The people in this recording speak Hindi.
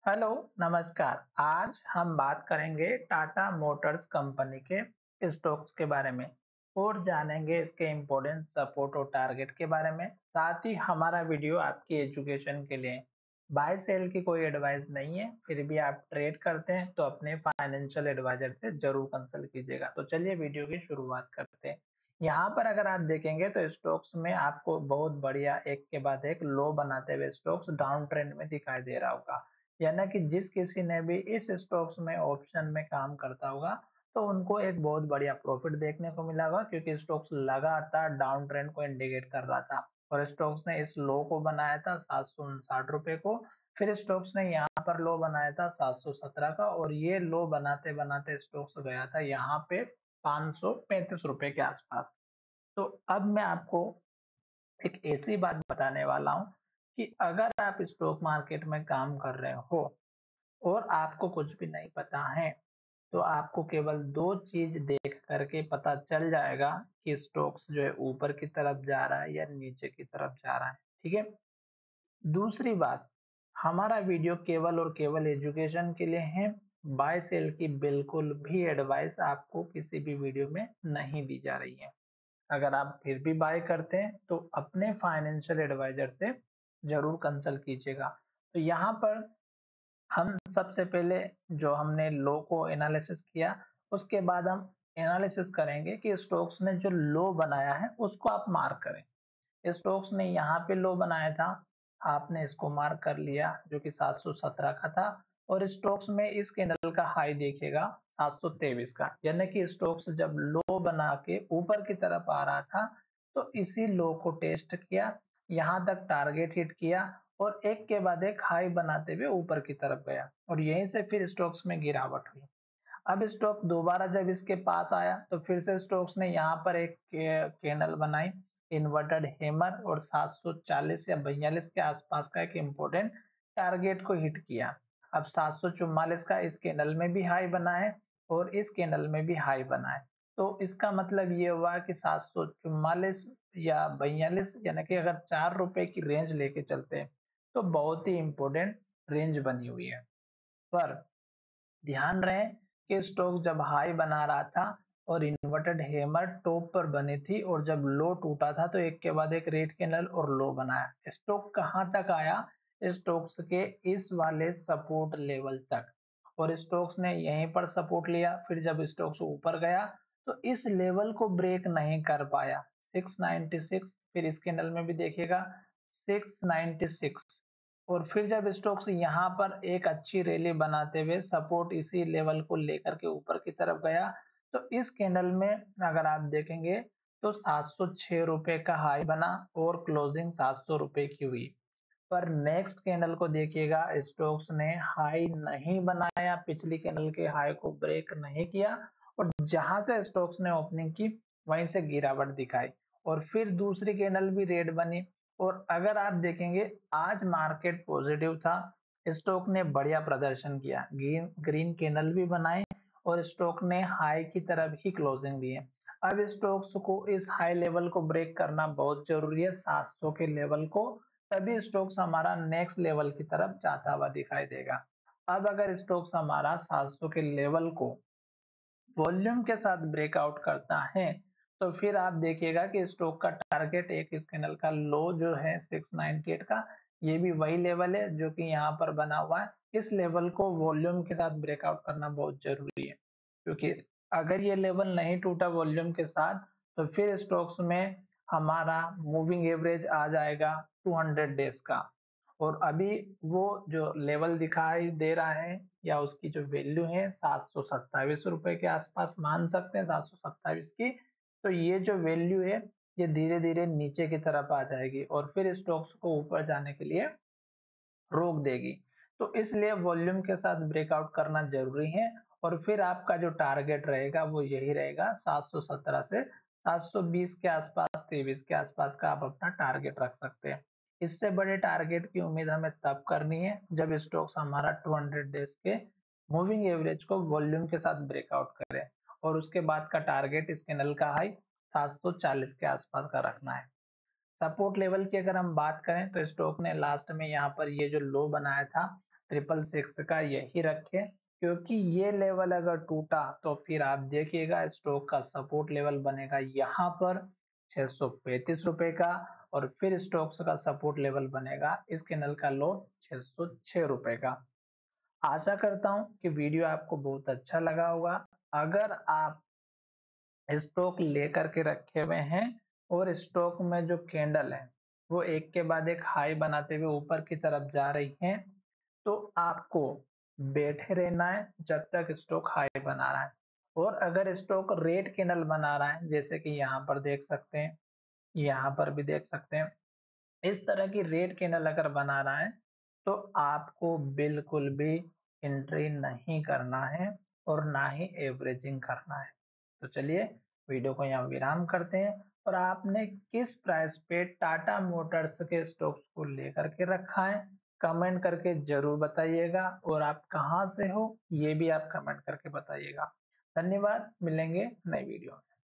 हेलो, नमस्कार। आज हम बात करेंगे टाटा मोटर्स कंपनी के स्टॉक्स के बारे में और जानेंगे इसके इम्पोर्टेंट सपोर्ट और टारगेट के बारे में। साथ ही हमारा वीडियो आपकी एजुकेशन के लिए बाय सेल की कोई एडवाइस नहीं है। फिर भी आप ट्रेड करते हैं तो अपने फाइनेंशियल एडवाइजर से जरूर कंसल्ट कीजिएगा। तो चलिए वीडियो की शुरुआत करते हैं। यहाँ पर अगर आप देखेंगे तो स्टॉक्स में आपको बहुत बढ़िया एक के बाद एक लो बनाते हुए स्टॉक्स डाउन ट्रेंड में दिखाई दे रहा होगा। यानी कि जिस किसी ने भी इस स्टॉक्स में ऑप्शन में काम करता होगा तो उनको एक बहुत बढ़िया प्रॉफिट देखने को मिला होगा, क्योंकि स्टॉक्स लगातार डाउन ट्रेंड को इंडिकेट कर रहा था और स्टॉक्स ने इस लो को बनाया था 759 रुपए को। फिर स्टॉक्स ने यहाँ पर लो बनाया था 717 का और ये लो बनाते बनाते स्टॉक्स गया था यहाँ पे 535 रुपए के आसपास। तो अब मैं आपको एक ऐसी बात बताने वाला हूँ कि अगर आप स्टॉक मार्केट में काम कर रहे हो और आपको कुछ भी नहीं पता है, तो आपको केवल 2 चीज़ देख करके पता चल जाएगा कि स्टॉक्स जो है ऊपर की तरफ जा रहा है या नीचे की तरफ जा रहा है, ठीक है? दूसरी बात, हमारा वीडियो केवल और केवल एजुकेशन के लिए है। बाय सेल की बिल्कुल भी एडवाइस आपको किसी भी वीडियो में नहीं दी जा रही है। अगर आप फिर भी बाय करते हैं तो अपने फाइनेंशियल एडवाइजर से ज़रूर कंसल्ट कीजिएगा। तो यहाँ पर हम सबसे पहले जो हमने लो को एनालिसिस किया, उसके बाद हम एनालिसिस करेंगे कि स्टॉक्स ने जो लो बनाया है उसको आप मार्क करें। स्टोक्स ने यहाँ पे लो बनाया था, आपने इसको मार्क कर लिया जो कि 717 का था और स्टोक्स में इस कैंडल का हाई देखिएगा 723 का। यानी कि स्टोक्स जब लो बना के ऊपर की तरफ आ रहा था तो इसी लो को टेस्ट किया, यहाँ तक टारगेट हिट किया और एक के बाद एक हाई बनाते हुए ऊपर की तरफ गया और यहीं से फिर स्टोक्स में गिरावट हुई। अब स्टॉक दोबारा जब इसके पास आया तो फिर से स्टॉक्स ने यहाँ पर एक कैंडल बनाई इन्वर्टेड हैमर और 740 या 42 के आसपास का एक इम्पोर्टेंट टारगेट को हिट किया। अब 744 का इस कैंडल में भी हाई बना है और इस कैंडल में भी हाई बना है। तो इसका मतलब ये हुआ कि 744 या 42 यानी कि अगर 4 रुपए की रेंज लेके चलते हैं तो बहुत ही इम्पोर्टेंट रेंज बनी हुई है। पर ध्यान रहे कि स्टॉक जब हाई बना रहा था और इन्वर्टेड हैमर टॉप पर बनी थी और जब लो टूटा था तो एक के बाद एक रेड कैंडल और लो बनाया। स्टॉक कहां तक आया? स्टॉक्स के इस वाले सपोर्ट लेवल तक और स्टॉक्स ने यहीं पर सपोर्ट लिया। फिर जब स्टॉक्स ऊपर गया तो इस लेवल को ब्रेक नहीं कर पाया 696। फिर इस कैंडल में भी देखिएगा 696 और फिर जब स्टॉक्स यहाँ पर एक अच्छी रैली बनाते हुए सपोर्ट इसी लेवल को लेकर के ऊपर की तरफ गया तो इस कैंडल में अगर आप देखेंगे तो 706 रुपए का हाई बना और क्लोजिंग 700 रुपए की हुई। पर नेक्स्ट कैंडल को देखिएगा, स्टॉक्स ने हाई नहीं बनाया, पिछली कैंडल के हाई को ब्रेक नहीं किया और जहां से स्टॉक्स ने ओपनिंग की वहीं से गिरावट दिखाई और फिर दूसरी कैंडल भी रेड बनी। और अगर आप देखेंगे आज मार्केट पॉजिटिव था, स्टॉक ने बढ़िया प्रदर्शन किया, ग्रीन ग्रीन कैंडल भी बनाए और स्टॉक ने हाई की तरफ ही क्लोजिंग दी है। अब स्टॉक्स को इस हाई लेवल को ब्रेक करना बहुत जरूरी है 700 के लेवल को, तभी स्टॉक्स हमारा नेक्स्ट लेवल की तरफ जाता हुआ दिखाई देगा। अब अगर स्टॉक्स हमारा 700 के लेवल को वॉल्यूम के साथ ब्रेकआउट करता है तो फिर आप देखिएगा कि स्टॉक का टारगेट एक इस कैंडल का लो जो है 698 का, ये भी वही लेवल है जो कि यहाँ पर बना हुआ है। इस लेवल को वॉल्यूम के साथ ब्रेकआउट करना बहुत जरूरी है, क्योंकि अगर ये लेवल नहीं टूटा वॉल्यूम के साथ तो फिर स्टॉक्स में हमारा मूविंग एवरेज आ जाएगा 200 डेज का और अभी वो जो लेवल दिखाई दे रहा है या उसकी जो वैल्यू है 727 रुपए के आसपास मान सकते हैं, 727 की। तो ये जो वैल्यू है ये धीरे धीरे नीचे की तरफ आ जाएगी और फिर स्टॉक्स को ऊपर जाने के लिए रोक देगी। तो इसलिए वॉल्यूम के साथ ब्रेकआउट करना जरूरी है और फिर आपका जो टारगेट रहेगा वो यही रहेगा 717 से 720 के आसपास, 23 के आसपास का आप अपना टारगेट रख सकते हैं। इससे बड़े टारगेट की उम्मीद हमें तब करनी है जब स्टॉक्स हमारा 200 डेज के मूविंग एवरेज को वॉल्यूम के साथ ब्रेकआउट करे और उसके बाद का टारगेट इस कैंडल का हाई 740 के आसपास का रखना है। सपोर्ट लेवल की अगर हम बात करें तो स्टॉक ने लास्ट में यहाँ पर ये जो लो बनाया था 666 का यही रखें, क्योंकि ये लेवल अगर टूटा तो फिर आप देखिएगा स्टॉक का सपोर्ट लेवल बनेगा यहाँ पर 635 रुपए का, और फिर स्टॉक्स का सपोर्ट लेवल बनेगा इस कैंडल का लो 606 रुपए का। आशा करता हूँ कि वीडियो आपको बहुत अच्छा लगा होगा। अगर आप स्टॉक लेकर के रखे हुए हैं और स्टॉक में जो कैंडल है वो एक के बाद एक हाई बनाते हुए ऊपर की तरफ जा रही है, तो आपको बैठे रहना है जब तक स्टॉक हाई बना रहा है। और अगर स्टॉक रेड कैंडल बना रहा है, जैसे कि यहाँ पर देख सकते हैं, यहाँ पर भी देख सकते हैं, इस तरह की रेड कैंडल अगर बना रहा है तो आपको बिल्कुल भी एंट्री नहीं करना है और ना ही एवरेजिंग करना है। तो चलिए वीडियो को यहाँ विराम करते हैं, और आपने किस प्राइस पे टाटा मोटर्स के स्टॉक्स को लेकर के रखा है कमेंट करके जरूर बताइएगा, और आप कहाँ से हो ये भी आप कमेंट करके बताइएगा। धन्यवाद, मिलेंगे नई वीडियो में।